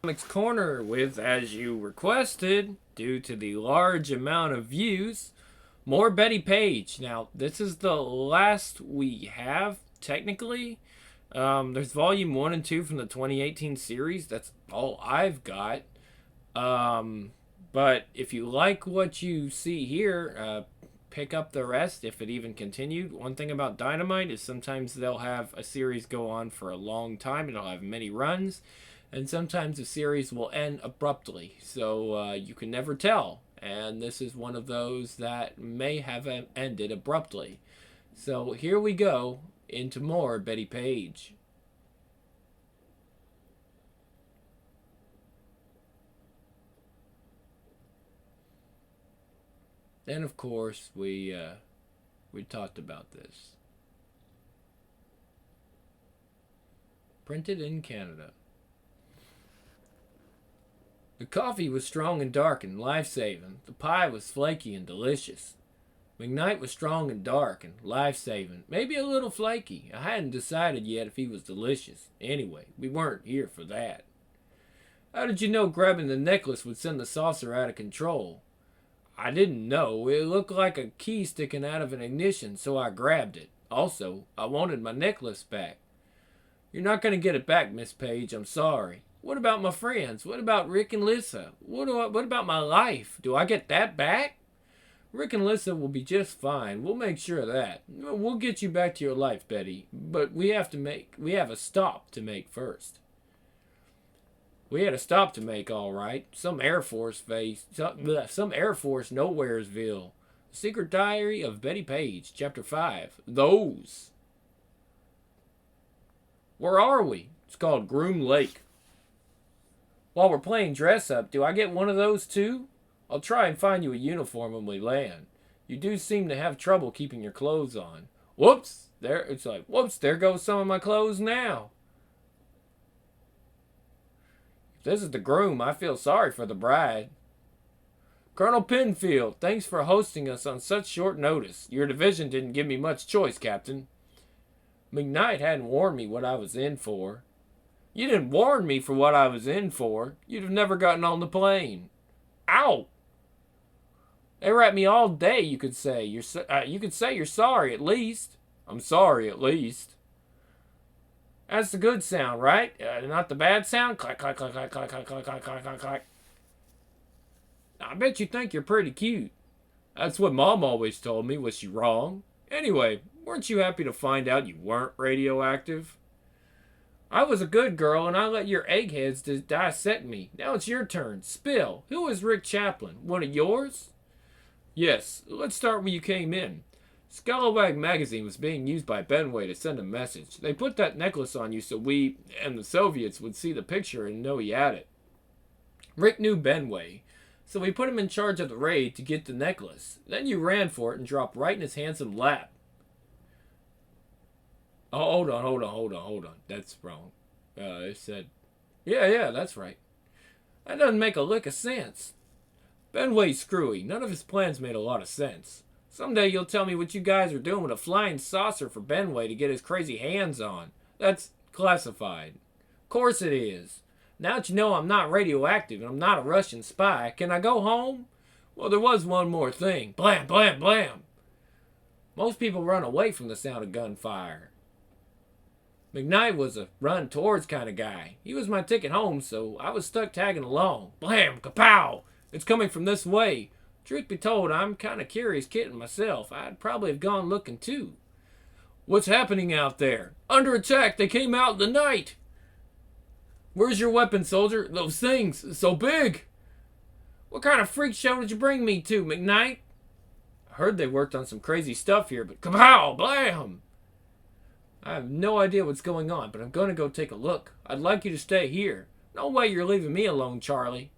Comics Corner with, as you requested, due to the large amount of views, more Bettie Page. Now, this is the last we have, technically. There's volume 1 and 2 from the 2018 series. That's all I've got. But if you like what you see here, pick up the rest if it even continued. One thing about Dynamite is sometimes they'll have a series go on for a long time. It'll have many runs. And sometimes the series will end abruptly. So you can never tell. And this is one of those that may have ended abruptly. So here we go into more Bettie Page. And of course, we talked about this. Printed in Canada. The coffee was strong and dark and life-saving. The pie was flaky and delicious. McKnight was strong and dark and life-saving. Maybe a little flaky. I hadn't decided yet if he was delicious. Anyway, we weren't here for that. How did you know grabbing the necklace would send the saucer out of control? I didn't know. It looked like a key sticking out of an ignition, so I grabbed it. Also, I wanted my necklace back. You're not going to get it back, Miss Page. I'm sorry. What about my friends? What about Rick and Lissa? What about my life? Do I get that back? Rick and Lissa will be just fine. We'll make sure of that. We'll get you back to your life, Betty. But we have a stop to make first. We had a stop to make, all right. Some Air Force Nowheresville. Secret Diary of Bettie Page, Chapter 5. Those. Where are we? It's called Groom Lake. While we're playing dress up, do I get one of those too? I'll try and find you a uniform when we land. You do seem to have trouble keeping your clothes on. Whoops! There goes some of my clothes now. If this is the groom, I feel sorry for the bride. Colonel Penfield, thanks for hosting us on such short notice. Your division didn't give me much choice, Captain. McKnight hadn't warned me what I was in for. You didn't warn me for what I was in for. You'd have never gotten on the plane. Ow! They were at me all day, you could say. You could say you're sorry, at least. I'm sorry, at least. That's the good sound, right? Not the bad sound? Clack, clack, clack, clack, clack, clack, clack, clack, clack, clack, clack. I bet you think you're pretty cute. That's what Mom always told me. Was she wrong? Anyway, weren't you happy to find out you weren't radioactive? I was a good girl, and I let your eggheads dissect me. Now it's your turn. Spill. Who is Rick Chaplin? One of yours? Yes. Let's start when you came in. Scalawag magazine was being used by Benway to send a message. They put that necklace on you so we and the Soviets would see the picture and know he had it. Rick knew Benway, so we put him in charge of the raid to get the necklace. Then you ran for it and dropped right in his handsome lap. Oh, hold on. That's wrong. It said, yeah, that's right. That doesn't make a lick of sense. Benway's screwy. None of his plans made a lot of sense. Someday you'll tell me what you guys are doing with a flying saucer for Benway to get his crazy hands on. That's classified. Of course it is. Now that you know I'm not radioactive and I'm not a Russian spy, can I go home? Well, there was one more thing. Blam, blam, blam. Most people run away from the sound of gunfire. McKnight was a run towards kind of guy. He was my ticket home, so I was stuck tagging along. Blam, kapow! It's coming from this way. Truth be told, I'm kind of curious kitten myself. I'd probably have gone looking too. What's happening out there? Under attack, they came out in the night. Where's your weapon, soldier? Those things, so big. What kind of freak show did you bring me to, McKnight? I heard they worked on some crazy stuff here, but kapow, blam! I have no idea what's going on, but I'm going to go take a look. I'd like you to stay here. No way you're leaving me alone, Charlie.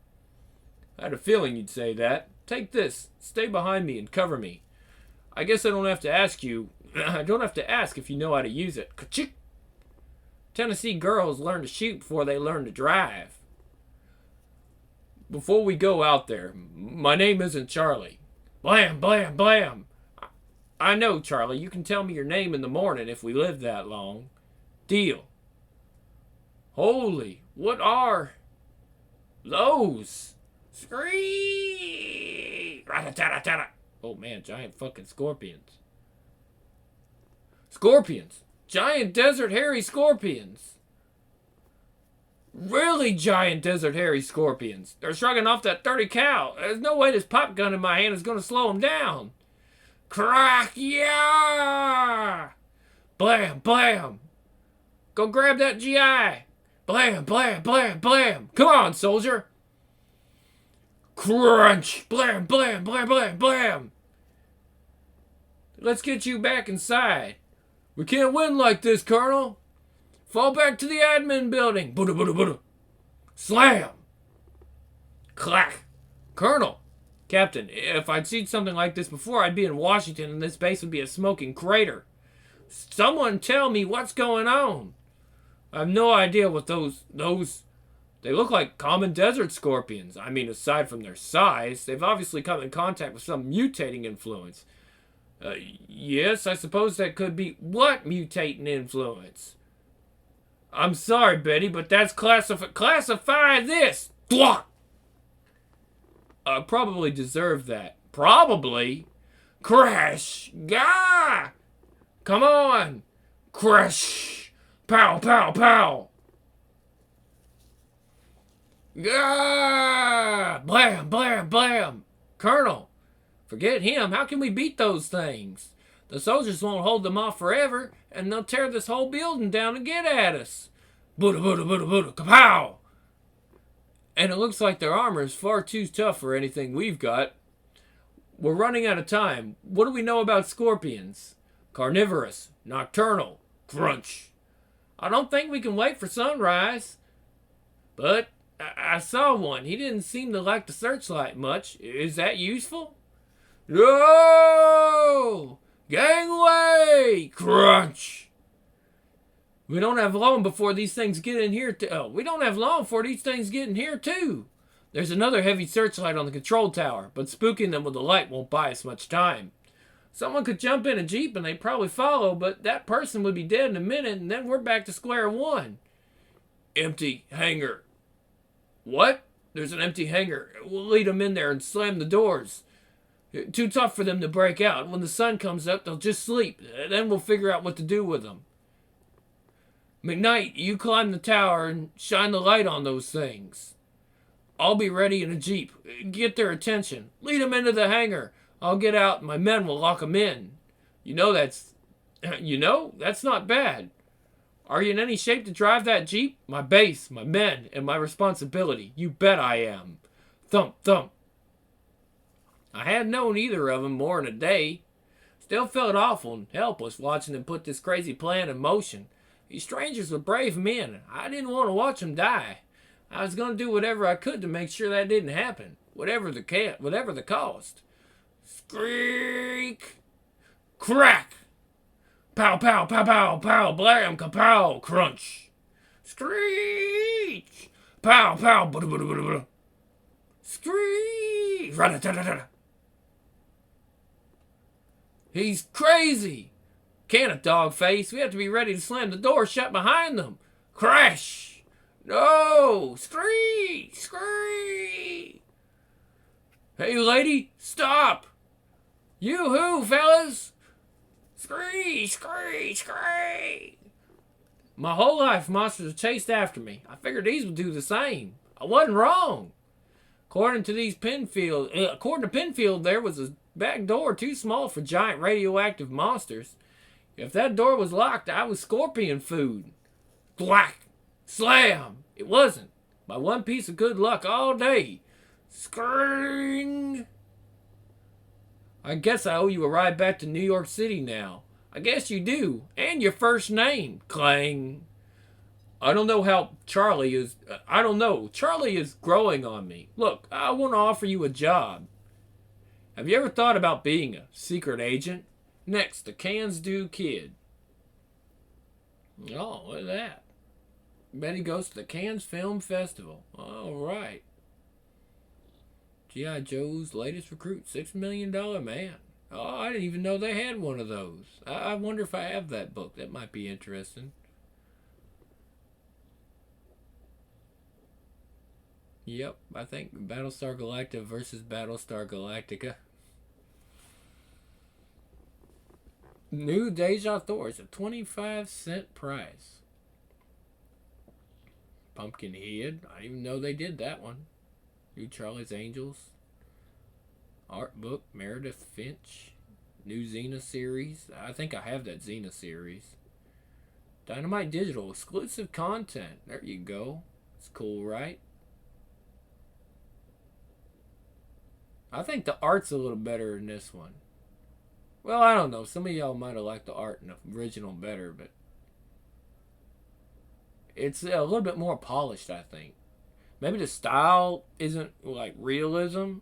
I had a feeling you'd say that. Take this. Stay behind me and cover me. I guess I don't have to ask you. I don't have to ask if you know how to use it. Ka-chick! Tennessee girls learn to shoot before they learn to drive. Before we go out there, my name isn't Charlie. Blam, blam, blam. I know, Charlie. You can tell me your name in the morning if we live that long. Deal. Holy, what are... Those. Scream. Rat-a-tat-a-tat-a. Oh man, giant fucking scorpions. Scorpions. Giant desert hairy scorpions. Really giant desert hairy scorpions. They're shrugging off that 30 cal. There's no way this pop gun in my hand is going to slow them down. Crack, yeah! Blam, blam. Go grab that GI. Blam, blam, blam, blam. Come on, soldier. Crunch. Blam, blam, blam, blam, blam. Let's get you back inside. We can't win like this, Colonel. Fall back to the admin building. Buddha, Buddha, Buddha. Slam. Clack. Colonel. Captain, if I'd seen something like this before, I'd be in Washington and this base would be a smoking crater. Someone tell me what's going on. I have no idea what those... They look like common desert scorpions. I mean, aside from their size, they've obviously come in contact with some mutating influence. Yes, I suppose that could be... What mutating influence? I'm sorry, Betty, but that's classify this! Probably deserve that. Probably? Crash! Gah! Come on! Crash! Pow, pow, pow! Gah! Blam, blam, blam! Colonel, forget him. How can we beat those things? The soldiers won't hold them off forever, and they'll tear this whole building down and get at us. Buddha, Buddha, Buddha, Buddha, kapow! And it looks like their armor is far too tough for anything we've got. We're running out of time. What do we know about scorpions? Carnivorous, nocturnal, crunch. I don't think we can wait for sunrise. But I saw one. He didn't seem to like the searchlight much. Is that useful? No! Gangway! Crunch! We don't have long before these things get in here. We don't have long before these things get in here, too. There's another heavy searchlight on the control tower, but spooking them with the light won't buy us much time. Someone could jump in a Jeep and they'd probably follow, but that person would be dead in a minute, and then we're back to square one. Empty hangar. What? There's an empty hangar. We'll lead them in there and slam the doors. Too tough for them to break out. When the sun comes up, they'll just sleep. Then we'll figure out what to do with them. McKnight, you climb the tower and shine the light on those things. I'll be ready in a Jeep. Get their attention. Lead them into the hangar. I'll get out and my men will lock them in. That's not bad. Are you in any shape to drive that Jeep? My base, my men, and my responsibility. You bet I am. Thump, thump. I hadn't known either of them more than a day. Still felt awful and helpless watching them put this crazy plan in motion. These strangers were brave men. I didn't want to watch them die. I was going to do whatever I could to make sure that didn't happen. Whatever the cost. Squeak! Crack! Pow, pow, pow, pow, pow, blam, kapow, crunch. Screech! Pow, pow, buddha, buddha, buddha, buddha. Screech! Rat-a-tat-a-tat. He's crazy! Can a dog face? We have to be ready to slam the door shut behind them. Crash! No! Screech! Screech! Hey, lady, stop! Yoo-hoo, fellas! Screech! Screech! Screech! My whole life, monsters have chased after me. I figured these would do the same. I wasn't wrong. According to Penfield, there was a back door too small for giant radioactive monsters. If that door was locked, I was scorpion food. Black! Slam! It wasn't. My one piece of good luck all day. Screeng! I guess I owe you a ride back to New York City now. I guess you do. And your first name. Clang. I don't know. Charlie is growing on me. Look, I want to offer you a job. Have you ever thought about being a secret agent? Next, the Cans Do Kid. Oh, look at that. Betty goes to the Cannes Film Festival. All right. G.I. Joe's latest recruit, $6 Million Man. Oh, I didn't even know they had one of those. I wonder if I have that book. That might be interesting. Yep, I think Battlestar Galactica versus Battlestar Galactica. New Deja Thor is a 25-cent price. Pumpkinhead. I didn't even know they did that one. New Charlie's Angels. Art book, Meredith Finch. New Xena series. I think I have that Xena series. Dynamite Digital. Exclusive content. There you go. It's cool, right? I think the art's a little better in this one. Well, I don't know. Some of y'all might have liked the art in the original better, but it's a little bit more polished, I think. Maybe the style isn't like realism,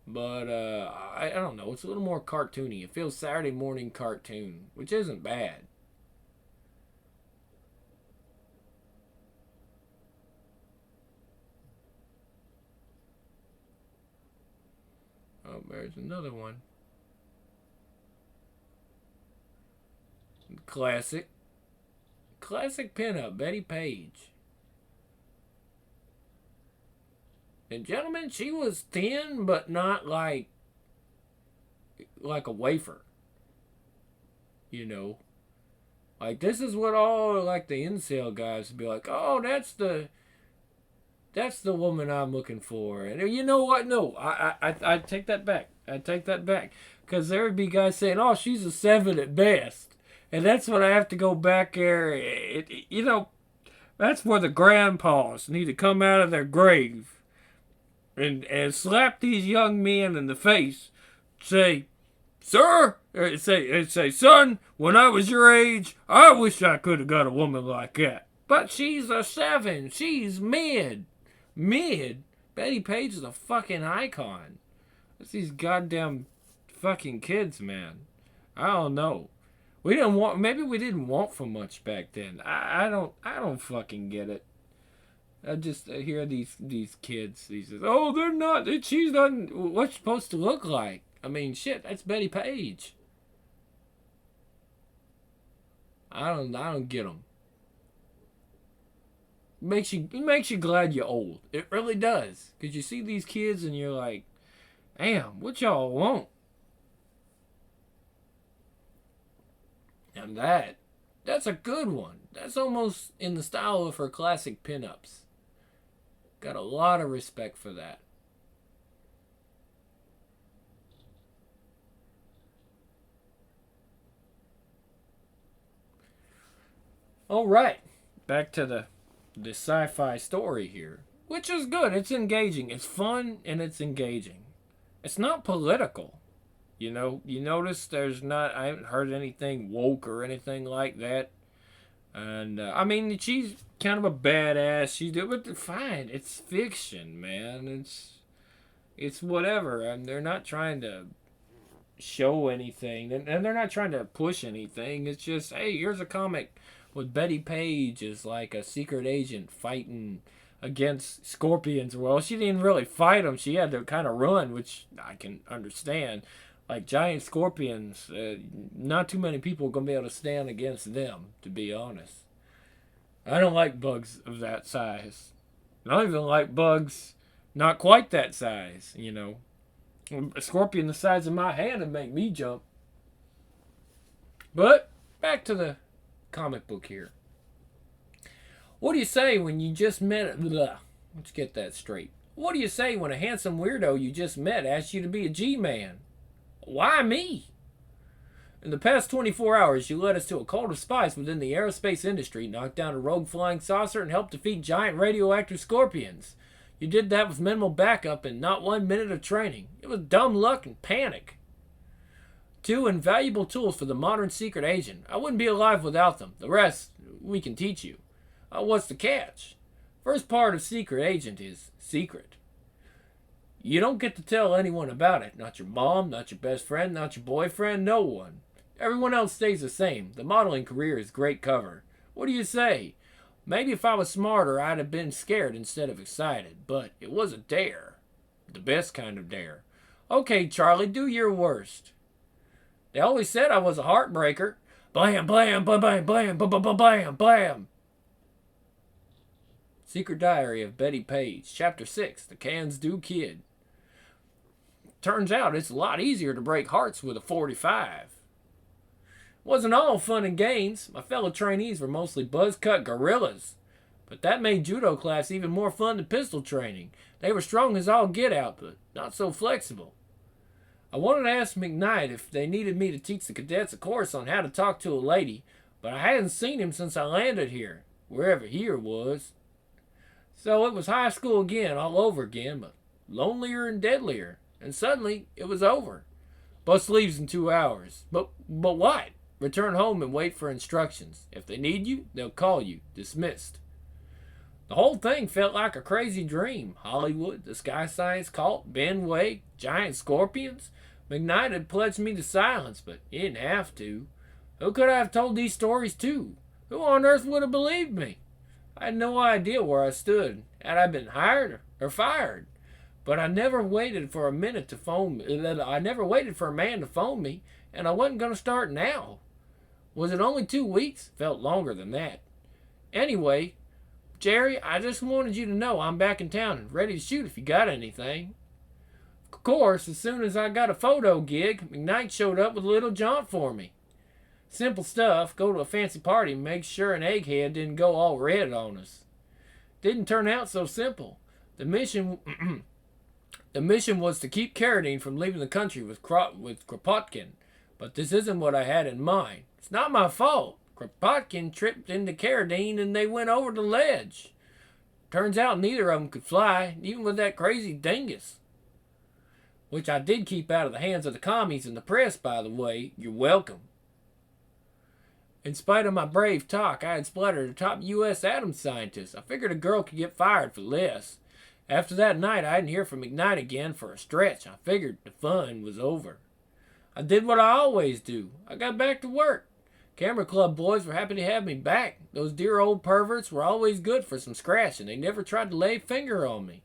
but I don't know. It's a little more cartoony. It feels Saturday morning cartoon, which isn't bad. Oh, there's another one. Classic. Classic pinup, Bettie Page. And gentlemen, she was thin, but not like a wafer. You know, like this is what all like the incel guys would be like. Oh, that's the woman I'm looking for. And you know what? No, I take that back. I take that back because there would be guys saying, "Oh, she's a 7 at best," and that's when I have to go back there. You know, that's where the grandpas need to come out of their grave and slap these young men in the face. Say, sir, say, son, when I was your age, I wish I could have got a woman like that. But she's a 7. She's mid. Mid. Bettie Page is a fucking icon. It's these goddamn fucking kids, man. I don't know. Maybe we didn't want for much back then. I don't fucking get it. I just hear these kids. These, oh, they're not. She's not. What's she supposed to look like? I mean, shit. That's Bettie Page. I don't get them. It makes you glad you're old. It really does. Cause you see these kids and you're like, damn, what y'all want? And that's a good one. That's almost in the style of her classic pinups. Got a lot of respect for that. All right, back to the sci-fi story here, which is good. It's engaging. It's fun and it's engaging. It's not political. You know, you notice I haven't heard anything woke or anything like that. And I mean, she's kind of a badass. But fine. It's fiction, man. It's whatever. And they're not trying to show anything, and they're not trying to push anything. It's just, hey, here's a comic with Bettie Page as like a secret agent fighting against scorpions. Well, she didn't really fight them. She had to kind of run, which I can understand. Like giant scorpions, not too many people are going to be able to stand against them, to be honest. I don't like bugs of that size. I don't even like bugs not quite that size, you know. A scorpion the size of my hand would make me jump. But back to the comic book here. What do you say when you just met? Let's get that straight. What do you say when a handsome weirdo you just met asks you to be a G-man? Why me? In the past 24 hours, you led us to a cult of spies within the aerospace industry, knocked down a rogue flying saucer, and helped defeat giant radioactive scorpions. You did that with minimal backup and not 1 minute of training. It was dumb luck and panic. 2 invaluable tools for the modern secret agent. I wouldn't be alive without them. The rest, we can teach you. What's the catch? First part of secret agent is secret. You don't get to tell anyone about it. Not your mom, not your best friend, not your boyfriend, no one. Everyone else stays the same. The modeling career is great cover. What do you say? Maybe if I was smarter, I'd have been scared instead of excited. But it was a dare. The best kind of dare. Okay, Charlie, do your worst. They always said I was a heartbreaker. Blam, blam, blam, blam, blam, blam, blam, blam, blam. Secret Diary of Bettie Page, Chapter 6, The Can-Do Kid. Turns out it's a lot easier to break hearts with a 45. Wasn't all fun and games. My fellow trainees were mostly buzz-cut gorillas. But that made judo class even more fun than pistol training. They were strong as all get out, but not so flexible. I wanted to ask McKnight if they needed me to teach the cadets a course on how to talk to a lady, but I hadn't seen him since I landed here, wherever here was. So it was high school again, all over again, but lonelier and deadlier. And suddenly, it was over. Bus leaves in 2 hours. But what? Return home and wait for instructions. If they need you, they'll call you. Dismissed. The whole thing felt like a crazy dream. Hollywood, the Sky Science Cult, Ben Way, giant scorpions. McKnight had pledged me to silence, but he didn't have to. Who could I have told these stories to? Who on earth would have believed me? I had no idea where I stood. Had I been hired or fired? But I never waited for a minute to phone me. I never waited for a man to phone me, and I wasn't going to start now. Was it only 2 weeks? Felt longer than that. Anyway, Jerry, I just wanted you to know I'm back in town and ready to shoot if you got anything. Of course, as soon as I got a photo gig, McKnight showed up with a little jaunt for me. Simple stuff, go to a fancy party and make sure an egghead didn't go all red on us. Didn't turn out so simple. The mission was to keep Carradine from leaving the country with Kropotkin, but this isn't what I had in mind. It's not my fault. Kropotkin tripped into Carradine and they went over the ledge. Turns out neither of them could fly, even with that crazy dingus. Which I did keep out of the hands of the commies and the press, by the way. You're welcome. In spite of my brave talk, I had splattered a top U.S. atom scientist. I figured a girl could get fired for less. After that night, I didn't hear from McKnight again for a stretch. I figured the fun was over. I did what I always do. I got back to work. Camera Club boys were happy to have me back. Those dear old perverts were always good for some scratch, and they never tried to lay a finger on me.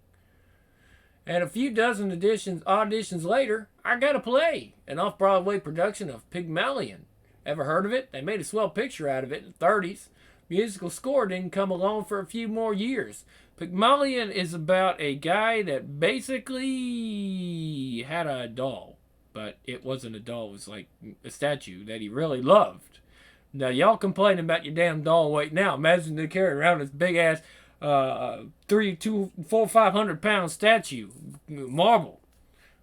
And a few dozen auditions later, I got a play, an off-Broadway production of Pygmalion. Ever heard of it? They made a swell picture out of it in the 30s. Musical score didn't come along for a few more years. Pygmalion is about a guy that basically had a doll. But it wasn't a doll, it was like a statue that he really loved. Now, y'all complaining about your damn doll weight now. Imagine they carry around this big-ass 500-pound statue. Marble.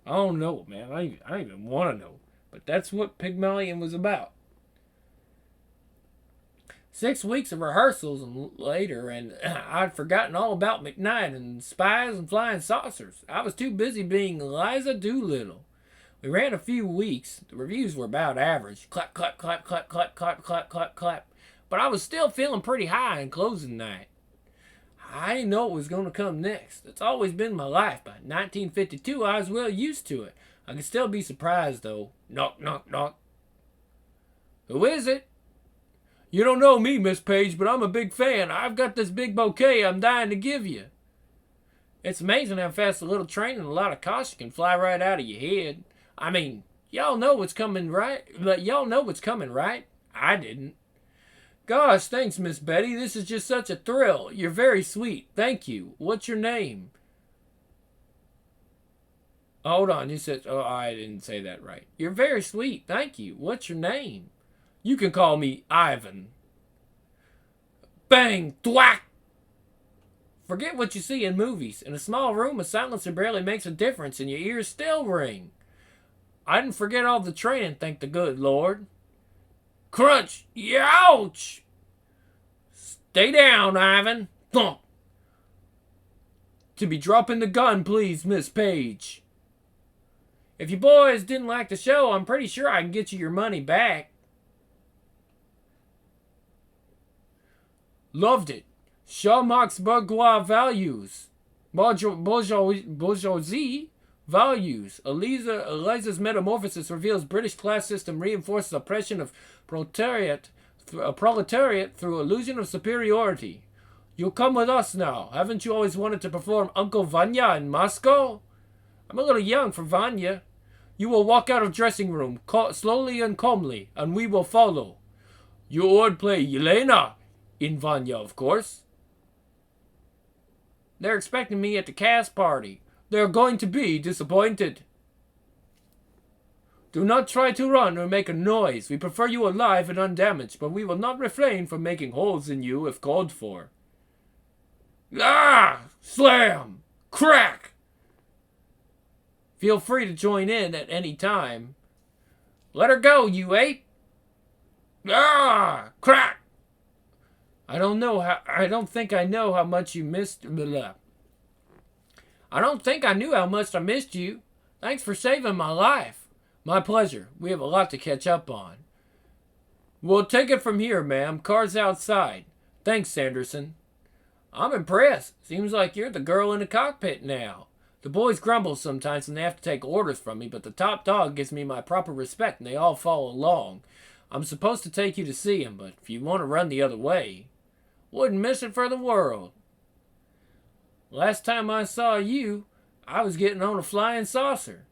I don't know, man. I don't even want to know. But that's what Pygmalion was about. 6 weeks of rehearsals later, and I'd forgotten all about McKnight and spies and flying saucers. I was too busy being Eliza Doolittle. We ran a few weeks. The reviews were about average. Clap, clap, clap, clap, clap, clap, clap, clap, clap. But I was still feeling pretty high on closing night. I didn't know what was going to come next. It's always been my life. By 1952, I was well used to it. I could still be surprised, though. Knock, knock, knock. Who is it? You don't know me, Miss Page, but I'm a big fan. I've got this big bouquet I'm dying to give you. It's amazing how fast a little training and a lot of caution can fly right out of your head. I mean, y'all know what's coming, right? But y'all know what's coming, right? I didn't. Gosh, thanks, Miss Betty. This is just such a thrill. You're very sweet. Thank you. What's your name? Hold on. You said, oh, I didn't say that right. You're very sweet. Thank you. What's your name? You can call me Ivan. Bang! Thwack! Forget what you see in movies. In a small room, a silencer barely makes a difference and your ears still ring. I didn't forget all the training, thank the good Lord. Crunch! Youch! Stay down, Ivan. Thump! To be dropping the gun, please, Miss Page. If you boys didn't like the show, I'm pretty sure I can get you your money back. Loved it. Shaw Marx bourgeois values. Bourgeoisie values. Eliza's metamorphosis reveals British class system reinforces oppression of proletariat through illusion of superiority. You'll come with us now. Haven't you always wanted to perform Uncle Vanya in Moscow? I'm a little young for Vanya. You will walk out of dressing room slowly and calmly, and we will follow. You would play Yelena in Vanya, of course. They're expecting me at the cast party. They're going to be disappointed. Do not try to run or make a noise. We prefer you alive and undamaged, but we will not refrain from making holes in you if called for. Ah! Slam! Crack! Feel free to join in at any time. Let her go, you ape! Ah! Crack! I don't think I know how much you missed. Blah. I don't think I knew how much I missed you. Thanks for saving my life. My pleasure. We have a lot to catch up on. We'll take it from here, ma'am. Car's outside. Thanks, Sanderson. I'm impressed. Seems like you're the girl in the cockpit now. The boys grumble sometimes when they have to take orders from me, but the top dog gives me my proper respect and they all follow along. I'm supposed to take you to see him, but if you want to run the other way, wouldn't miss it for the world. Last time I saw you, I was getting on a flying saucer.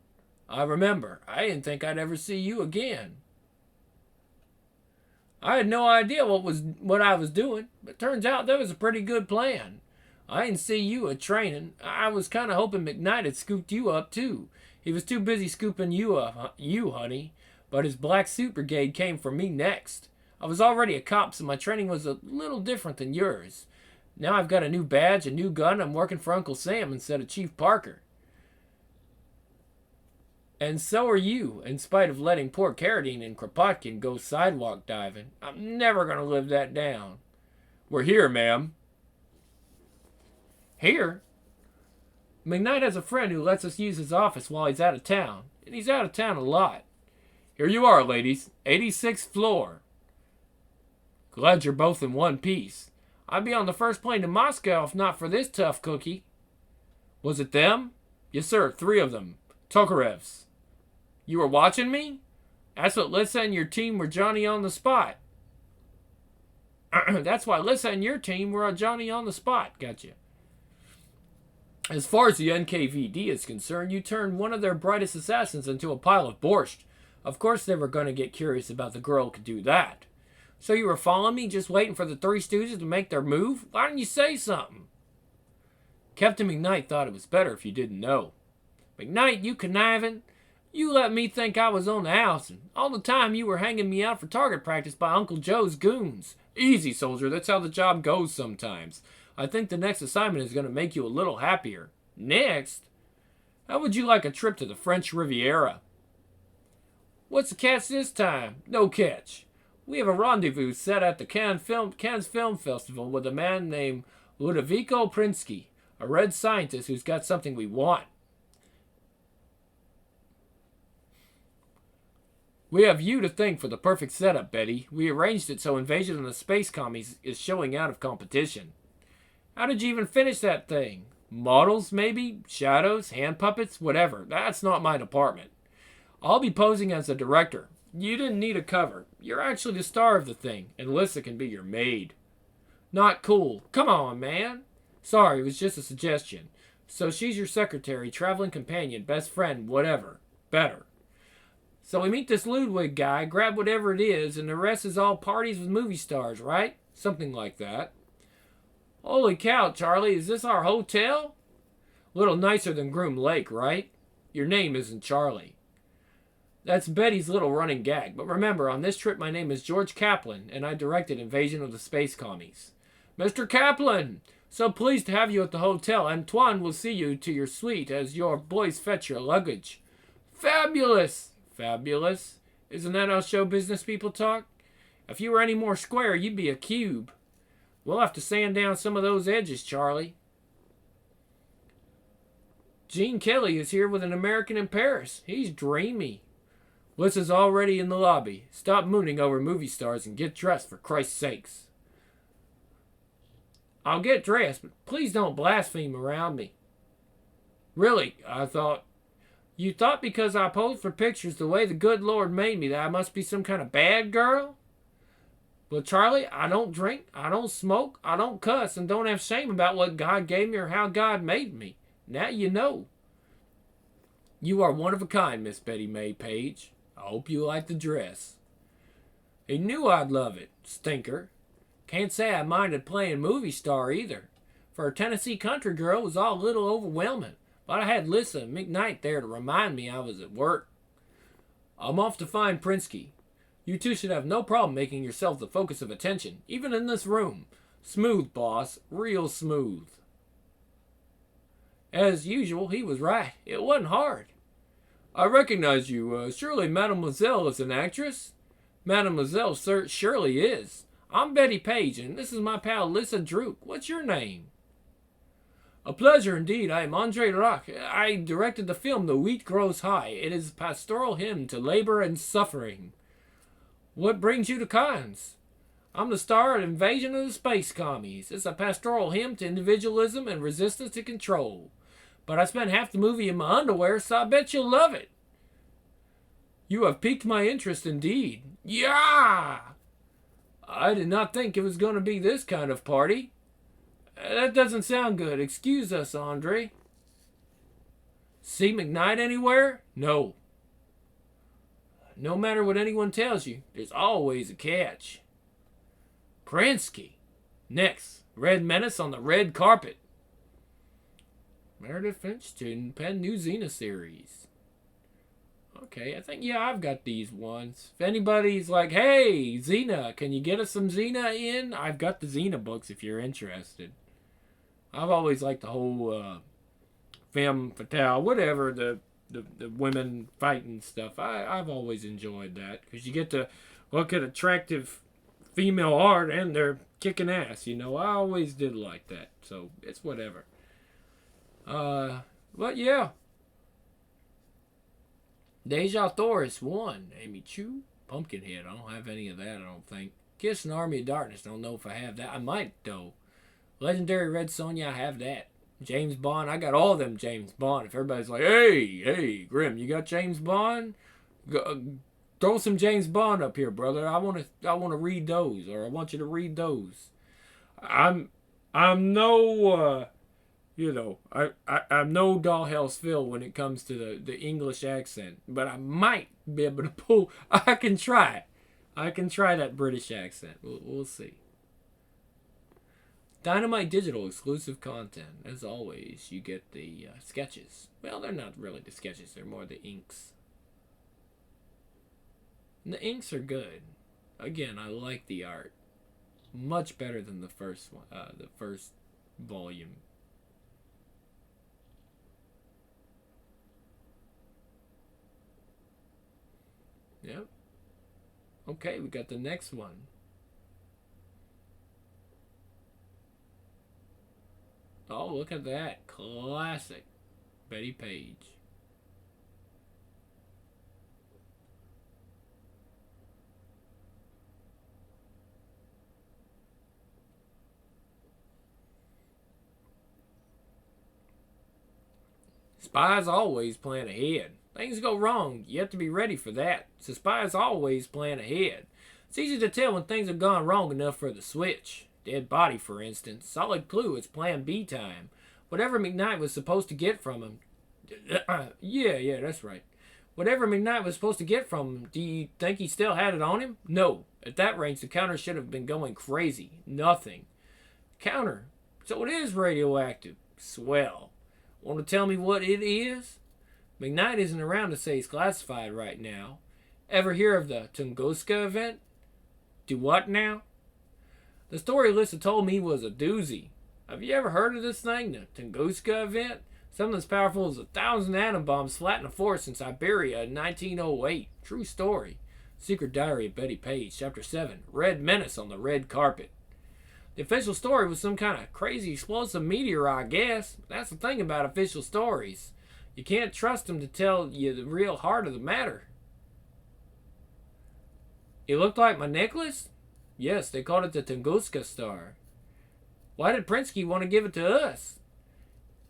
I remember. I didn't think I'd ever see you again. I had no idea what I was doing, but turns out that was a pretty good plan. I didn't see you at training. I was kind of hoping McKnight had scooped you up too. He was too busy scooping you up, honey. But his black suit brigade came for me next. I was already a cop, so my training was a little different than yours. Now I've got a new badge, a new gun. I'm working for Uncle Sam instead of Chief Parker. And so are you, in spite of letting poor Carradine and Kropotkin go sidewalk diving. I'm never going to live that down. We're here, ma'am. Here? McKnight has a friend who lets us use his office while he's out of town. And he's out of town a lot. Here you are, ladies. 86th floor. Glad you're both in one piece. I'd be on the first plane to Moscow if not for this tough cookie. Was it them? Yes, sir. 3 of them. Tokarevs. You were watching me? That's what Lissa and your team were Johnny on the spot. That's why Lissa and your team were a Johnny on the spot. Gotcha. As far as the NKVD is concerned, you turned one of their brightest assassins into a pile of borscht. Of course they were going to get curious about the girl who could do that. So you were following me, just waiting for the Three Stooges to make their move? Why didn't you say something? Captain McKnight thought it was better if you didn't know. McKnight, you conniving? You let me think I was on the house, and all the time you were hanging me out for target practice by Uncle Joe's goons. Easy, soldier, that's how the job goes sometimes. I think the next assignment is going to make you a little happier. Next? How would you like a trip to the French Riviera? What's the catch this time? No catch. We have a rendezvous set at the Cannes Film Festival with a man named Ludovico Prinsky, a red scientist who's got something we want. We have you to thank for the perfect setup, Betty. We arranged it so Invasion of the Space Commies is showing out of competition. How did you even finish that thing? Models, maybe? Shadows? Hand puppets? Whatever. That's not my department. I'll be posing as the director. You didn't need a cover. You're actually the star of the thing, and Lissa can be your maid. Not cool. Come on, man. Sorry, it was just a suggestion. So she's your secretary, traveling companion, best friend, whatever. Better. So we meet this Ludwig guy, grab whatever it is, and the rest is all parties with movie stars, right? Something like that. Holy cow, Charlie, is this our hotel? A little nicer than Groom Lake, right? Your name isn't Charlie. That's Betty's little running gag, but remember, on this trip my name is George Kaplan, and I directed Invasion of the Space Commies. Mr. Kaplan! So pleased to have you at the hotel. Antoine will see you to your suite as your boys fetch your luggage. Fabulous! Fabulous? Isn't that how show business people talk? If you were any more square, you'd be a cube. We'll have to sand down some of those edges, Charlie. Gene Kelly is here with an American in Paris. He's dreamy. Lissa's already in the lobby. Stop mooning over movie stars and get dressed, for Christ's sakes. I'll get dressed, but please don't blaspheme around me. Really, I thought... You thought because I posed for pictures the way the good Lord made me that I must be some kind of bad girl? Well, Charlie, I don't drink, I don't smoke, I don't cuss, and don't have shame about what God gave me or how God made me. Now you know. You are one of a kind, Miss Bettie May Page. I hope you like the dress. He knew I'd love it, stinker. Can't say I minded playing movie star either. For a Tennessee country girl, it was all a little overwhelming, but I had Lissa and McKnight there to remind me I was at work. I'm off to find Prinsky. You two should have no problem making yourself the focus of attention, even in this room. Smooth, boss. Real smooth. As usual, he was right. It wasn't hard. I recognize you. Surely Mademoiselle is an actress? Mademoiselle surely is. I'm Bettie Page, and this is my pal Lissa Drook. What's your name? A pleasure indeed. I am Andre Rock. I directed the film The Wheat Grows High. It is a pastoral hymn to labor and suffering. What brings you to Cannes? I'm the star of Invasion of the Space Commies. It's a pastoral hymn to individualism and resistance to control. But I spent half the movie in my underwear, so I bet you'll love it. You have piqued my interest indeed. Yeah! I did not think it was going to be this kind of party. That doesn't sound good. Excuse us, Andre. See McKnight anywhere? No. No matter what anyone tells you, there's always a catch. Prinsky. Next, Red Menace on the red carpet. Meredith Finch, student, Penn New Xena series. Okay, I think, yeah, I've got these ones. If anybody's like, hey, Xena, can you get us some Xena in? I've got the Xena books if you're interested. I've always liked the whole femme fatale, whatever, the women fighting stuff. I've always enjoyed that because you get to look at attractive female art and they're kicking ass, you know. I always did like that, so it's whatever. But yeah. Deja Thoris 1. Amy Chu. Pumpkinhead. I don't have any of that, I don't think. Kiss and Army of Darkness. Don't know if I have that. I might, though. Legendary Red Sonja. I have that. James Bond. I got all of them James Bond. If everybody's like, hey, Grim, you got James Bond? Throw some James Bond up here, brother. I want to read those, or I want you to read those. I'm no... I'm no Dollhouse Phil when it comes to the English accent, but I might be able to pull. I can try that British accent. We'll see. Dynamite Digital exclusive content. As always, you get the sketches. Well, they're not really the sketches. They're more the inks. And the inks are good. Again, I like the art. Much better than the first one. The first volume. Yep. Okay, we got the next one. Oh, look at that. Classic. Bettie Page. Spies always plan ahead. Things go wrong. You have to be ready for that. So spies always plan ahead. It's easy to tell when things have gone wrong enough for the switch. Dead body, for instance. Solid clue. It's plan B time. Whatever McKnight was supposed to get from him... yeah, that's right. Whatever McKnight was supposed to get from him, do you think he still had it on him? No. At that range, the counter should have been going crazy. Nothing. Counter. So it is radioactive. Swell. Want to tell me what it is? McKnight isn't around to say he's classified right now. Ever hear of the Tunguska event? Do what now? The story Lissa told me was a doozy. Have you ever heard of this thing, the Tunguska event? Something as powerful as 1,000 atom bombs flattened a forest in Siberia in 1908. True story. Secret Diary of Bettie Page, Chapter 7. Red Menace on the red carpet. The official story was some kind of crazy explosive meteor, I guess. That's the thing about official stories. You can't trust them to tell you the real heart of the matter. It looked like my necklace? Yes, they called it the Tunguska star. Why did Prinsky want to give it to us?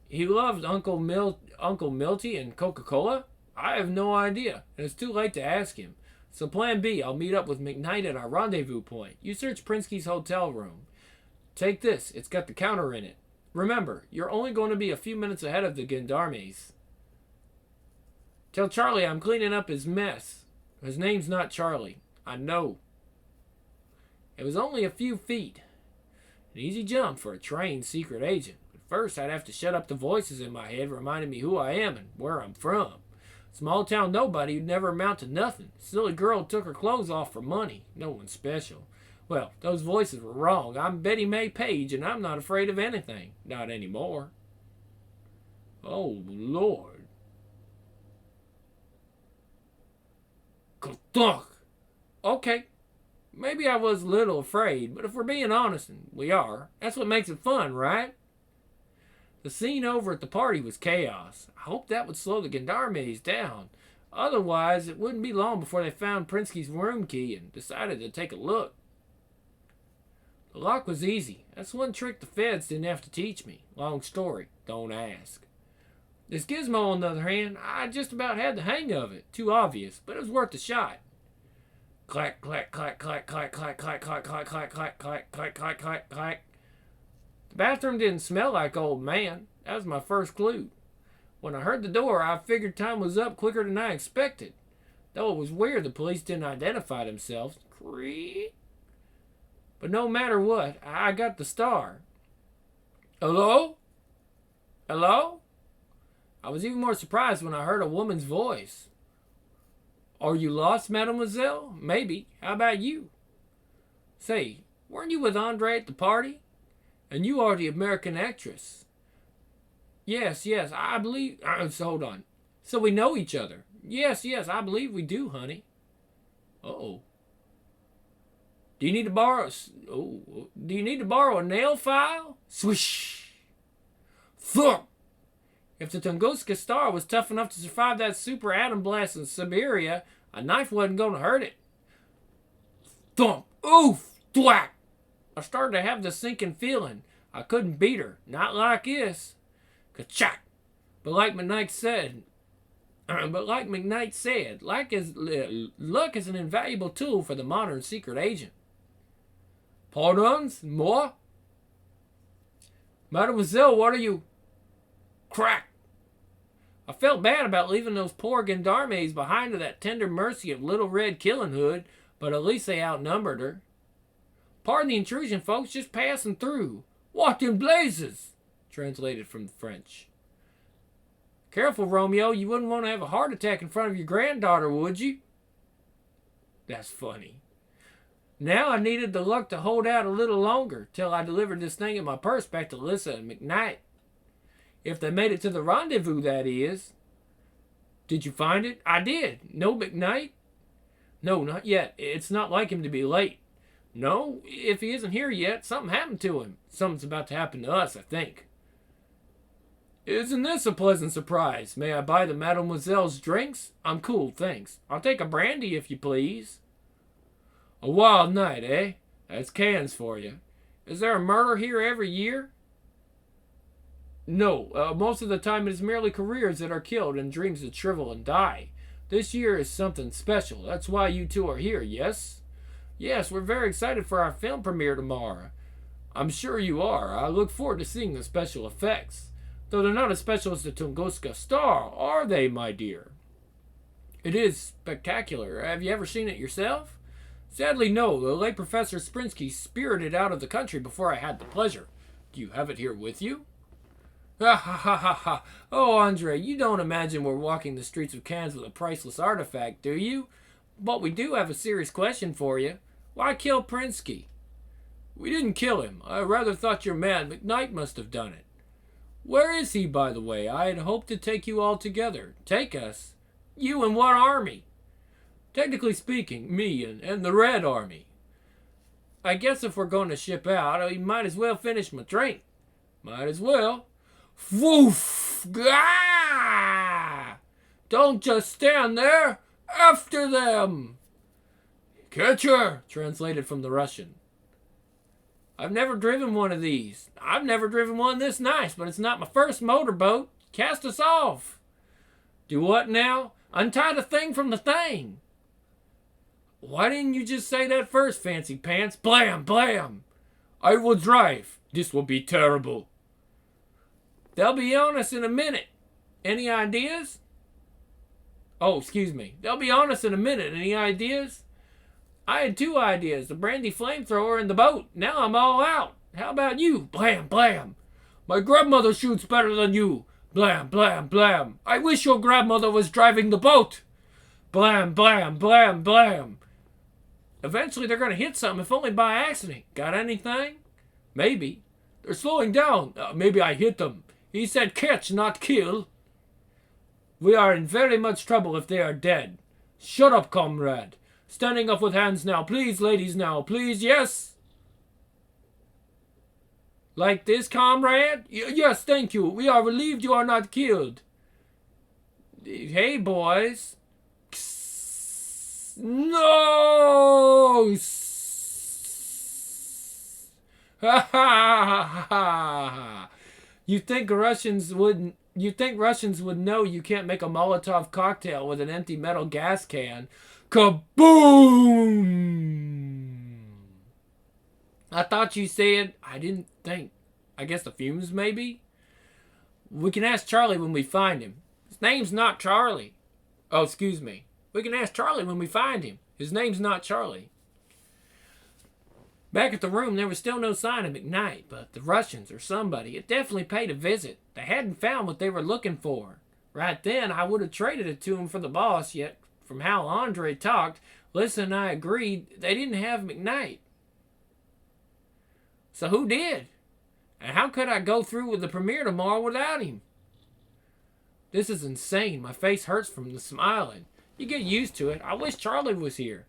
He loved Uncle Milty and Coca-Cola? I have no idea, and it's too late to ask him. So plan B, I'll meet up with McKnight at our rendezvous point. You search Prinsky's hotel room. Take this, it's got the counter in it. Remember, you're only going to be a few minutes ahead of the gendarmes. Tell Charlie I'm cleaning up his mess. His name's not Charlie. I know. It was only a few feet. An easy jump for a trained secret agent. But first, I'd have to shut up the voices in my head reminding me who I am and where I'm from. Small town nobody who'd never amount to nothing. Silly girl took her clothes off for money. No one special. Well, those voices were wrong. I'm Bettie Page, and I'm not afraid of anything. Not anymore. Oh, Lord. Ka-thunk. Okay, maybe I was a little afraid, but if we're being honest, and we are, that's what makes it fun, right? The scene over at the party was chaos. I hoped that would slow the gendarmes down. Otherwise, it wouldn't be long before they found Prinsky's room key and decided to take a look. The lock was easy. That's one trick the feds didn't have to teach me. Long story. Don't ask. This gizmo, on the other hand, I just about had the hang of it. Too obvious, but it was worth a shot. Clack, clack, clack, clack, clack, clack, clack, clack, clack, clack, clack, clack, clack, clack, clack, clack. The bathroom didn't smell like old man. That was my first clue. When I heard the door, I figured time was up quicker than I expected. Though it was weird the police didn't identify themselves. Creak. But no matter what, I got the star. Hello? Hello? I was even more surprised when I heard a woman's voice. Are you lost, mademoiselle? Maybe. How about you? Say, weren't you with Andre at the party? And you are the American actress. Yes, I believe... hold on. So we know each other. Yes, I believe we do, honey. Uh-oh. Do you need to borrow... Do you need to borrow a nail file? Swish! Thump! If the Tunguska star was tough enough to survive that super atom blast in Siberia, a knife wasn't going to hurt it. Thump! Oof! Thwack! I started to have the sinking feeling. I couldn't beat her. Not like this. Ka-chack! But like McKnight said, luck is an invaluable tool for the modern secret agent. Pardons? Moi? Mademoiselle, what are you... Crack! I felt bad about leaving those poor gendarmes behind to that tender mercy of Little Red Killing Hood, but at least they outnumbered her. Pardon the intrusion, folks, just passing through. What in blazes? Translated from the French. Careful, Romeo, you wouldn't want to have a heart attack in front of your granddaughter, would you? That's funny. Now I needed the luck to hold out a little longer till I delivered this thing in my purse back to Lissa and McKnight. If they made it to the rendezvous, that is. Did you find it? I did. No McKnight? No, not yet. It's not like him to be late. No, if he isn't here yet, something happened to him. Something's about to happen to us, I think. Isn't this a pleasant surprise? May I buy the mademoiselle's drinks? I'm cool, thanks. I'll take a brandy if you please. A wild night, eh? That's cans for you. Is there a murder here every year? No, most of the time it is merely careers that are killed and dreams that shrivel and die. This year is something special. That's why you two are here, yes? Yes, we're very excited for our film premiere tomorrow. I'm sure you are. I look forward to seeing the special effects. Though they're not as special as the Tunguska Star, are they, my dear? It is spectacular. Have you ever seen it yourself? Sadly, no. The late Professor Sprinsky spirited out of the country before I had the pleasure. Do you have it here with you? Ha ha ha ha ha. Oh, Andre, you don't imagine we're walking the streets of Cannes with a priceless artifact, do you? But we do have a serious question for you. Why kill Prinsky? We didn't kill him. I rather thought your man McKnight must have done it. Where is he, by the way? I had hoped to take you all together. Take us? You and what army? Technically speaking, me and the Red Army. I guess if we're going to ship out, we might as well finish my drink. Might as well. Woof! Gah! Don't just stand there. After them! Catch her! Translated from the Russian. I've never driven one of these. I've never driven one this nice, but it's not my first motorboat. Cast us off. Do what now? Untie the thing from the thing. Why didn't you just say that first, fancy pants? Blam, blam. I will drive. This will be terrible. They'll be on us in a minute. Any ideas? Oh, excuse me. They'll be on us in a minute. Any ideas? I had 2 ideas. The brandy flamethrower and the boat. Now I'm all out. How about you? Blam, blam. My grandmother shoots better than you. Blam, blam, blam. I wish your grandmother was driving the boat. Blam, blam, blam, blam. Eventually they're going to hit something, if only by accident. Got anything? Maybe. They're slowing down. Maybe I hit them. He said catch, not kill. We are in very much trouble if they are dead. Shut up, comrade. Standing up with hands now. Please, ladies, now. Please, yes. Like this, comrade? Yes, thank you. We are relieved you are not killed. Hey, boys. No! Ha ha ha! You think Russians would know you can't make a Molotov cocktail with an empty metal gas can? Kaboom! I thought you said. I didn't think. I guess the fumes, maybe? We can ask Charlie when we find him. His name's not Charlie. Oh, excuse me. We can ask Charlie when we find him. His name's not Charlie. Back at the room, there was still no sign of McKnight, but the Russians or somebody had definitely paid a visit. They hadn't found what they were looking for. Right then, I would have traded it to him for the boss, yet from how Andre talked, Lissa and I agreed they didn't have McKnight. So who did? And how could I go through with the premiere tomorrow without him? This is insane. My face hurts from the smiling. You get used to it. I wish Charlie was here.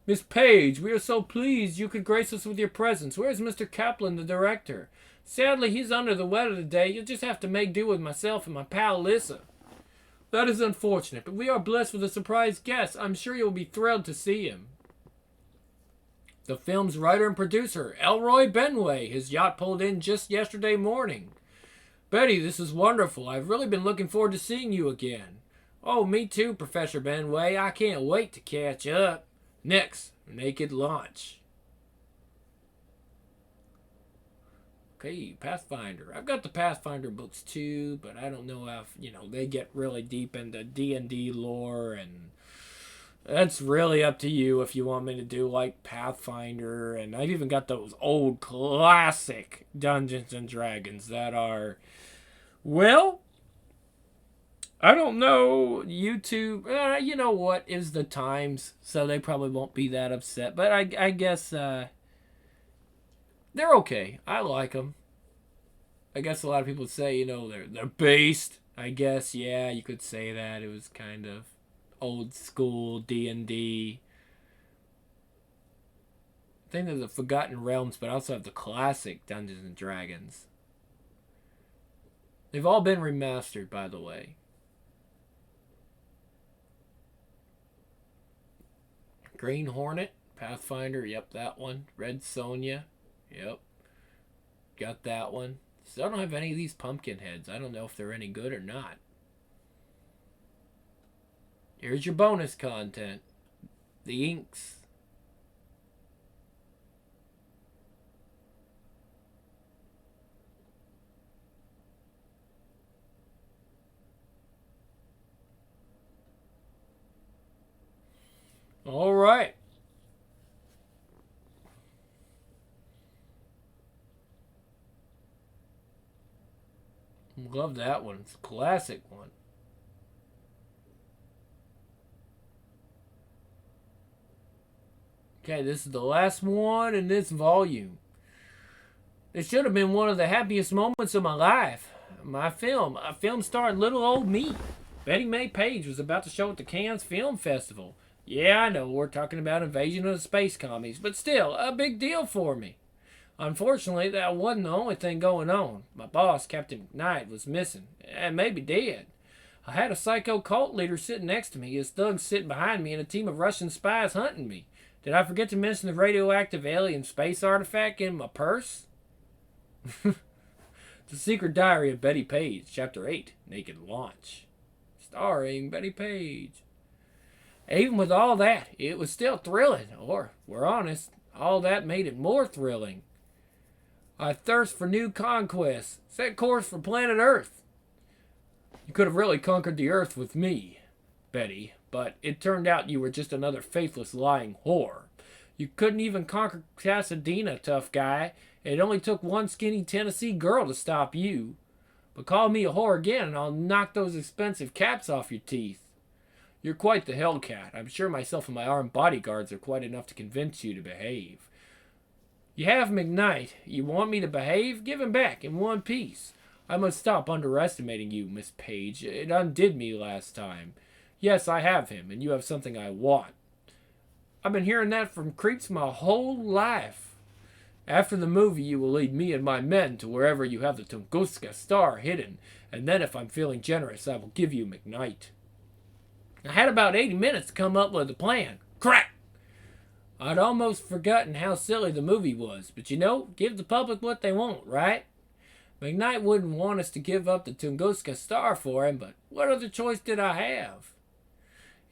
Miss Page, we are so pleased you could grace us with your presence. Where's Mr. Kaplan, the director? Sadly, he's under the weather today. You'll just have to make do with myself and my pal Lissa. That is unfortunate, but we are blessed with a surprise guest. I'm sure you'll be thrilled to see him. The film's writer and producer, Elroy Benway. His yacht pulled in just yesterday morning. Betty, this is wonderful. I've really been looking forward to seeing you again. Oh, me too, Professor Benway. I can't wait to catch up. Next, naked launch. Okay, Pathfinder. I've got the Pathfinder books too, but I don't know if, they get really deep into D&D lore, and that's really up to you if you want me to do like Pathfinder. And I've even got those old classic Dungeons and Dragons that are, well, I don't know, YouTube, you know what, is the times, so they probably won't be that upset. But I guess they're okay. I like them. I guess a lot of people say, they're based. I guess, yeah, you could say that. It was kind of old school D&D. I think there's the Forgotten Realms, but I also have the classic Dungeons and Dragons. They've all been remastered, by the way. Green Hornet, Pathfinder, yep, that one. Red Sonja, yep, got that one. Still don't have any of these pumpkin heads. I don't know if they're any good or not. Here's your bonus content. The inks. All right. Love that one. It's a classic one. Okay, this is the last one in this volume. It should have been one of the happiest moments of my life. My film. A film starring little old me. Bettie Page was about to show at the Cannes Film Festival. Yeah, I know, we're talking about Invasion of the Space Commies, but still, a big deal for me. Unfortunately, that wasn't the only thing going on. My boss, Captain McKnight, was missing, and maybe dead. I had a psycho cult leader sitting next to me, his thugs sitting behind me, and a team of Russian spies hunting me. Did I forget to mention the radioactive alien space artifact in my purse? The Secret Diary of Bettie Page, Chapter 8, Naked Launch. Starring Bettie Page. Even with all that, it was still thrilling, or, we're honest, all that made it more thrilling. I thirst for new conquests, set course for planet Earth. You could have really conquered the Earth with me, Betty, but it turned out you were just another faithless lying whore. You couldn't even conquer Pasadena, tough guy, It only took one skinny Tennessee girl to stop you. But call me a whore again and I'll knock those expensive caps off your teeth. You're quite the Hellcat. I'm sure myself and my armed bodyguards are quite enough to convince you to behave. You have McKnight. You want me to behave? Give him back in one piece. I must stop underestimating you, Miss Page. It undid me last time. Yes, I have him, and you have something I want. I've been hearing that from creeps my whole life. After the movie, you will lead me and my men to wherever you have the Tunguska Star hidden, and then if I'm feeling generous, I will give you McKnight. I had about 80 minutes to come up with a plan. Crack! I'd almost forgotten how silly the movie was, but you know, give the public what they want, right? McKnight wouldn't want us to give up the Tunguska Star for him, but what other choice did I have?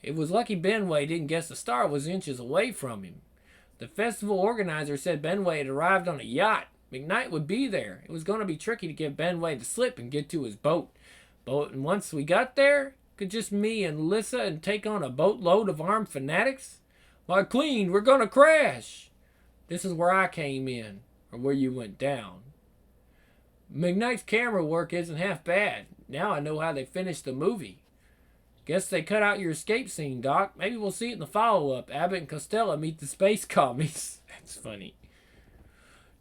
It was lucky Benway didn't guess the star was inches away from him. The festival organizer said Benway had arrived on a yacht. McKnight would be there. It was going to be tricky to give Benway the slip and get to his boat. But once we got there, could just me and Lissa and take on a boatload of armed fanatics? Why, Clean, we're going to crash. This is where I came in, or where you went down. McKnight's camera work isn't half bad. Now I know how they finished the movie. Guess they cut out your escape scene, Doc. Maybe we'll see it in the follow-up. Abbott and Costello meet the space commies. That's funny.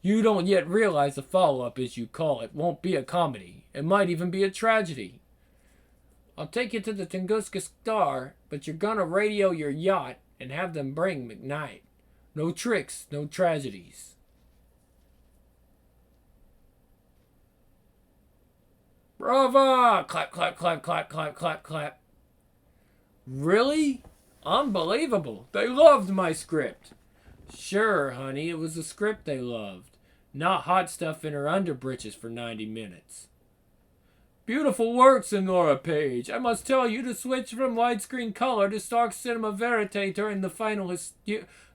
You don't yet realize the follow-up, as you call it, won't be a comedy. It might even be a tragedy. I'll take you to the Tunguska Star, but you're gonna radio your yacht and have them bring McKnight. No tricks, no tragedies. Brava! Clap, clap, clap, clap, clap, clap, clap. Really? Unbelievable. They loved my script. Sure, honey, it was the script they loved. Not hot stuff in her underbritches for 90 minutes. Beautiful work, Senora Page. I must tell you to switch from widescreen color to stark cinema verite during the final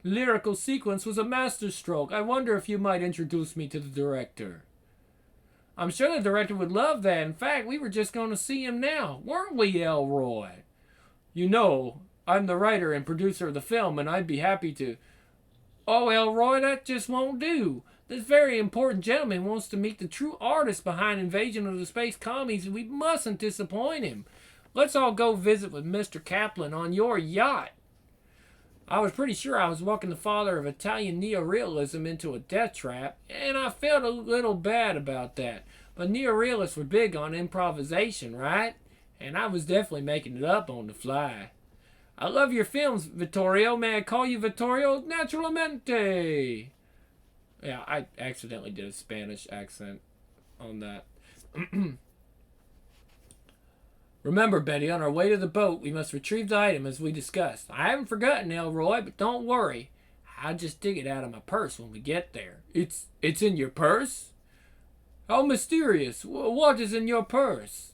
lyrical sequence was a masterstroke. I wonder if you might introduce me to the director. I'm sure the director would love that. In fact, we were just going to see him now. Weren't we, Elroy? You know, I'm the writer and producer of the film, and I'd be happy to... Oh, Elroy, that just won't do. This very important gentleman wants to meet the true artist behind Invasion of the Space Commies, and we mustn't disappoint him. Let's all go visit with Mr. Kaplan on your yacht. I was pretty sure I was walking the father of Italian neorealism into a death trap, and I felt a little bad about that. But neorealists were big on improvisation, right? And I was definitely making it up on the fly. I love your films, Vittorio. May I call you Vittorio? Naturalmente. Yeah, I accidentally did a Spanish accent on that. Remember, Betty, on our way to the boat, we must retrieve the item as we discussed. I haven't forgotten, Elroy, but don't worry. I'll just dig it out of my purse when we get there. It's in your purse? How mysterious. What is in your purse?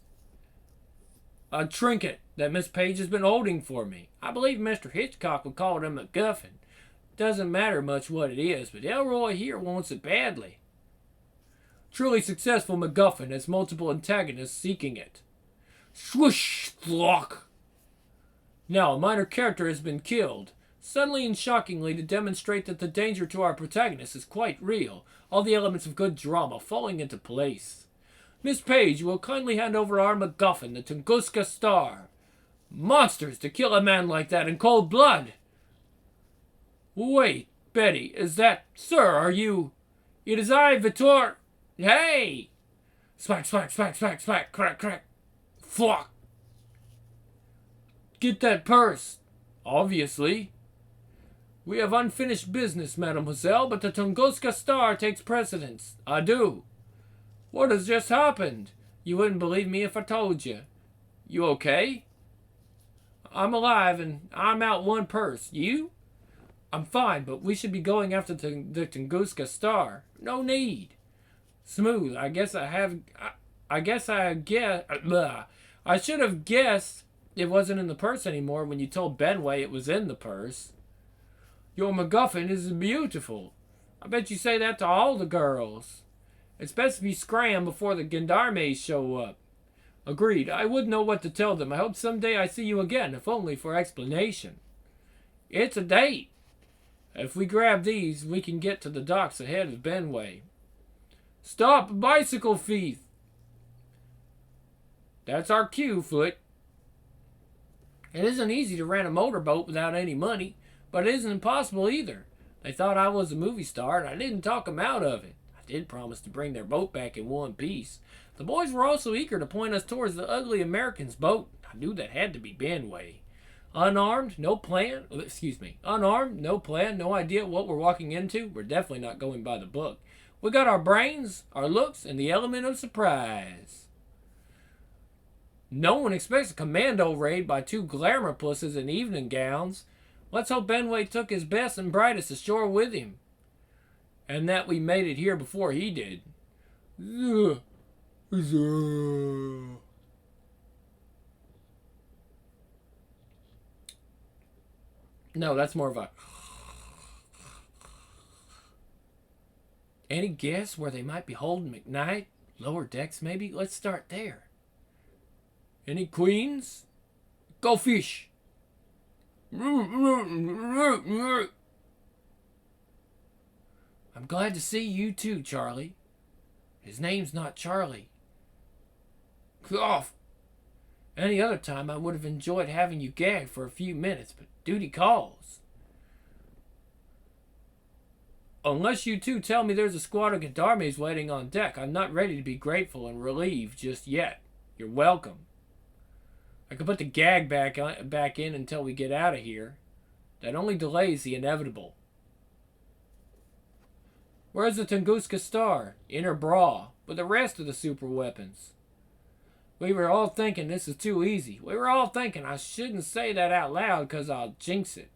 A trinket that Miss Page has been holding for me. I believe Mr. Hitchcock would call it a MacGuffin. Doesn't matter much what it is, but Elroy here wants it badly. Truly successful MacGuffin has multiple antagonists seeking it. Swoosh! Thlock! Now, a minor character has been killed. Suddenly and shockingly to demonstrate that the danger to our protagonist is quite real, all the elements of good drama falling into place. Miss Page will kindly hand over our MacGuffin, the Tunguska Star. Monsters to kill a man like that in cold blood! Wait, Betty, is that... Sir, are you... It is I, Vittor... Hey! Smack, smack, smack, smack, smack, crack, crack. Flock! Get that purse. Obviously. We have unfinished business, mademoiselle, but the Tunguska Star takes precedence. I do. What has just happened? You wouldn't believe me if I told you. You okay? I'm alive, and I'm out one purse. You? I'm fine, but we should be going after the Tunguska Star. No need. Smooth. I should have guessed it wasn't in the purse anymore when you told Benway it was in the purse. Your MacGuffin is beautiful. I bet you say that to all the girls. It's best if you scram before the gendarmes show up. Agreed. I would know what to tell them. I hope someday I see you again, if only for explanation. It's a date. If we grab these, we can get to the docks ahead of Benway. Stop, bicycle thief! That's our cue, Foot. It isn't easy to rent a motorboat without any money, but it isn't impossible either. They thought I was a movie star, and I didn't talk them out of it. I did promise to bring their boat back in one piece. The boys were also eager to point us towards the ugly American's boat. I knew that had to be Benway. Unarmed, no plan, no idea what we're walking into. We're definitely not going by the book. We got our brains, our looks, and the element of surprise. No one expects a commando raid by two glamour pusses in evening gowns. Let's hope Benway took his best and brightest ashore with him. And that we made it here before he did. No, that's more of a... Any guess where they might be holding McKnight? Lower decks, maybe? Let's start there. Any queens? Go fish! I'm glad to see you too, Charlie. His name's not Charlie. Cough! Any other time I would have enjoyed having you gagged for a few minutes, but duty calls. Unless you two tell me there's a squad of gendarmes waiting on deck, I'm not ready to be grateful and relieved just yet. You're welcome. I can put the gag back in until we get out of here. That only delays the inevitable. Where's the Tunguska Star? In her bra, with the rest of the super weapons. We were all thinking this is too easy. We were all thinking I shouldn't say that out loud because I'll jinx it.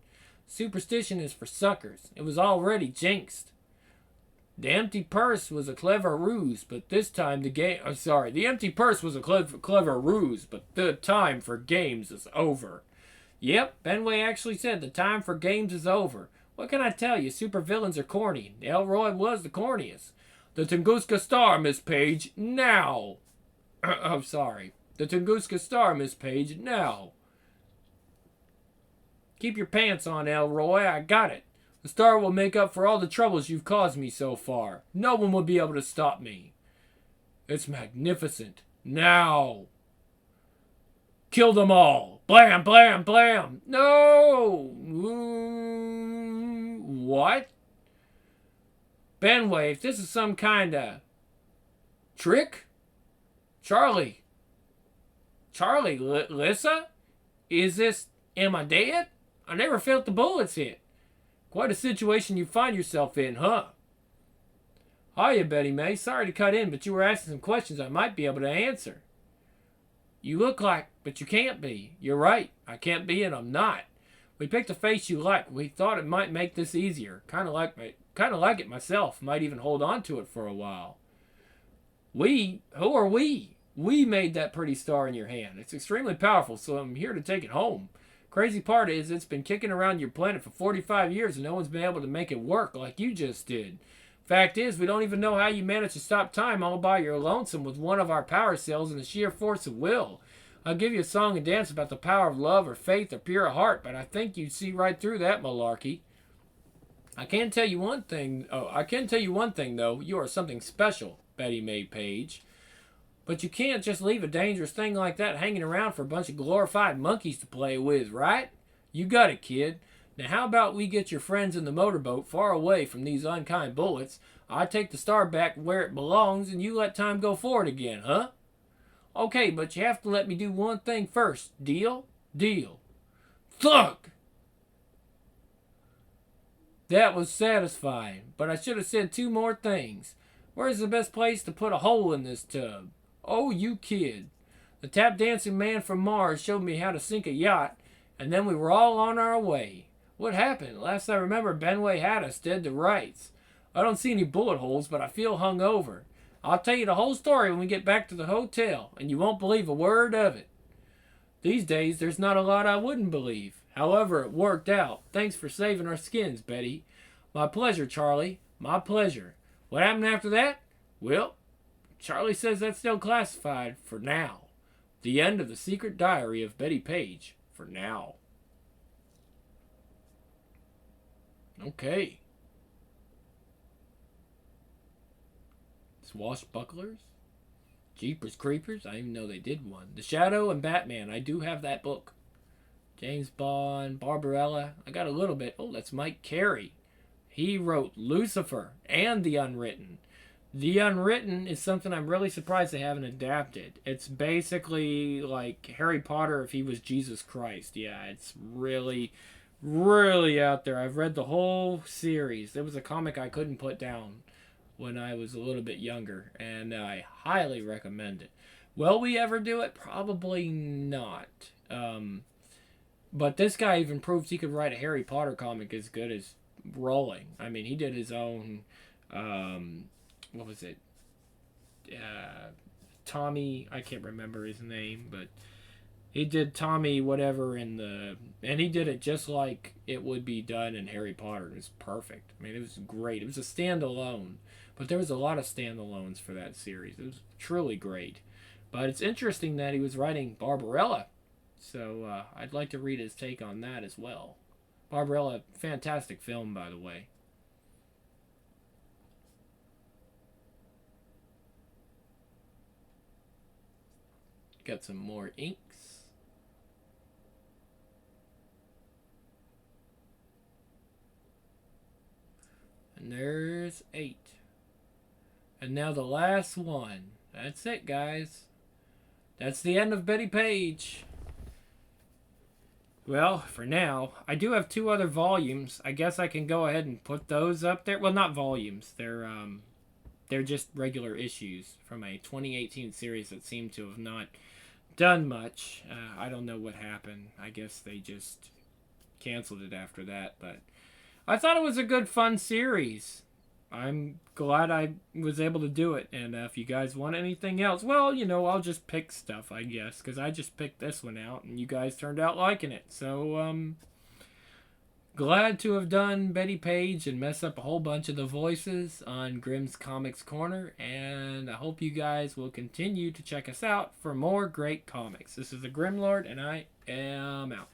Superstition is for suckers. It was already jinxed. The empty purse was a clever ruse, but this time the empty purse was a clever ruse, but the time for games is over. Yep, Benway actually said the time for games is over. What can I tell you? Supervillains are corny. Elroy was the corniest. The Tunguska Star, Miss Page, now! Oh, sorry. The Tunguska Star, Miss Page, now! Keep your pants on, Elroy. I got it. The star will make up for all the troubles you've caused me so far. No one will be able to stop me. It's magnificent. Now! Kill them all! Blam, blam, blam! No! What? Benway, if this is some kind of trick? Charlie, Lissa? Am I dead? I never felt the bullets hit. Quite a situation you find yourself in, huh? Hiya, Betty May. Sorry to cut in, but you were asking some questions I might be able to answer. You look like, but you can't be. You're right. I can't be and I'm not. We picked a face you like. We thought it might make this easier. Kind of like it myself. Might even hold on to it for a while. We? Who are we? We made that pretty star in your hand. It's extremely powerful, so I'm here to take it home. Crazy part is it's been kicking around your planet for 45 years and no one's been able to make it work like you just did. Fact is, we don't even know how you managed to stop time all by your lonesome with one of our power cells and the sheer force of will. I'll give you a song and dance about the power of love or faith or pure heart, but I think you'd see right through that malarkey. I can tell you one thing, though. You are something special, Bettie May Page. But you can't just leave a dangerous thing like that hanging around for a bunch of glorified monkeys to play with, right? You got it, kid. Now how about we get your friends in the motorboat far away from these unkind bullets? I take the star back where it belongs and you let time go forward again, huh? Okay, but you have to let me do one thing first. Deal? Deal. Thunk! That was satisfying, but I should have said two more things. Where's the best place to put a hole in this tub? Oh, you kid. The tap dancing man from Mars showed me how to sink a yacht, and then we were all on our way. What happened? Last I remember, Benway had us dead to rights. I don't see any bullet holes, but I feel hungover. I'll tell you the whole story when we get back to the hotel, and you won't believe a word of it. These days, there's not a lot I wouldn't believe. However, it worked out. Thanks for saving our skins, Betty. My pleasure, Charlie. My pleasure. What happened after that? Well, Charlie says that's still classified for now. The end of the secret diary of Bettie Page for now. Okay. Swashbucklers? Jeepers Creepers? I didn't even know they did one. The Shadow and Batman. I do have that book. James Bond, Barbarella. I got a little bit. Oh, that's Mike Carey. He wrote Lucifer and The Unwritten. The Unwritten is something I'm really surprised they haven't adapted. It's basically like Harry Potter if he was Jesus Christ. Yeah, it's really, really out there. I've read the whole series. It was a comic I couldn't put down when I was a little bit younger, and I highly recommend it. Will we ever do it? Probably not. But this guy even proves he could write a Harry Potter comic as good as Rowling. I mean, he did his own, what was it? Tommy, I can't remember his name, but he did Tommy whatever and he did it just like it would be done in Harry Potter. It was perfect. I mean, it was great. It was a standalone, but there was a lot of standalones for that series. It was truly great. But it's interesting that he was writing Barbarella, so I'd like to read his take on that as well. Barbarella, fantastic film, by the way. Got some more inks. And there's 8. And now the last one. That's it, guys. That's the end of Bettie Page. Well, for now, I do have 2 other volumes. I guess I can go ahead and put those up there. Well, not volumes. They're just regular issues from a 2018 series that seemed to have not done much. I don't know what happened. I guess they just canceled it after that. But I thought it was a good, fun series. I'm glad I was able to do it. And if you guys want anything else, well, I'll just pick stuff, I guess. Because I just picked this one out, and you guys turned out liking it. So, glad to have done Bettie Page and mess up a whole bunch of the voices on Grimm's Comics Corner. And I hope you guys will continue to check us out for more great comics. This is the Grim Lord, and I am out.